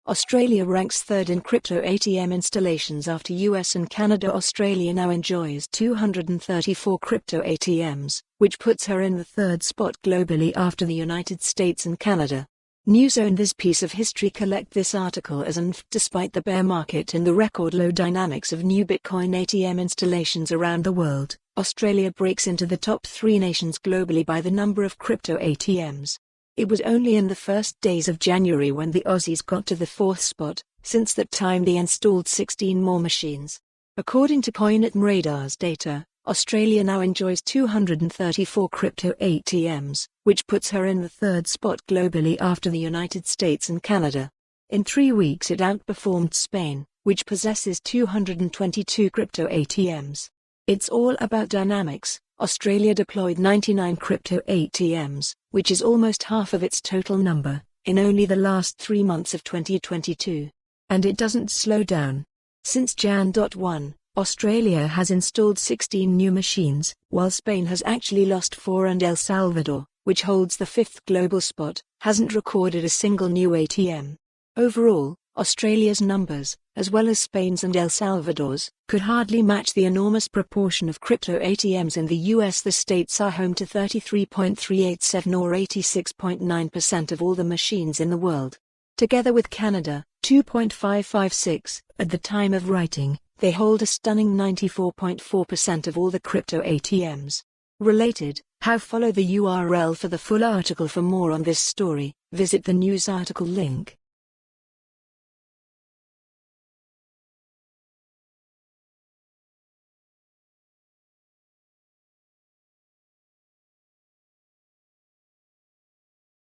Australia ranks third in crypto ATM installations after US and Canada. Australia now enjoys 234 crypto ATMs, which puts her in the third spot globally after the United States and Canada. NewsZone. This piece of history. Collect this article as an despite the bear market and the record low dynamics of new Bitcoin ATM installations around the world, Australia breaks into the top 3 nations globally by the number of crypto ATMs. It was only in the first days of January when the Aussies got to the 4th spot. Since that time they installed 16 more machines. According to CoinItMradar's data, Australia now enjoys 234 crypto ATMs, which puts her in the third spot globally after the United States and Canada. In 3 weeks it outperformed Spain, which possesses 222 crypto ATMs. It's all about dynamics. Australia deployed 99 crypto ATMs, which is almost half of its total number, in only the last 3 months of 2022. And it doesn't slow down. Since Jan. 1, Australia has installed 16 new machines, while Spain has actually lost 4 and El Salvador, which holds the 5th global spot, hasn't recorded a single new ATM. Overall, Australia's numbers, as well as Spain's and El Salvador's, could hardly match the enormous proportion of crypto ATMs in the US. The states are home to 33.387 or 86.9% of all the machines in the world. Together with Canada, 2.556, at the time of writing, they hold a stunning 94.4% of all the crypto ATMs. Related, how? Follow the URL for the full article. For more on this story, visit the news article link.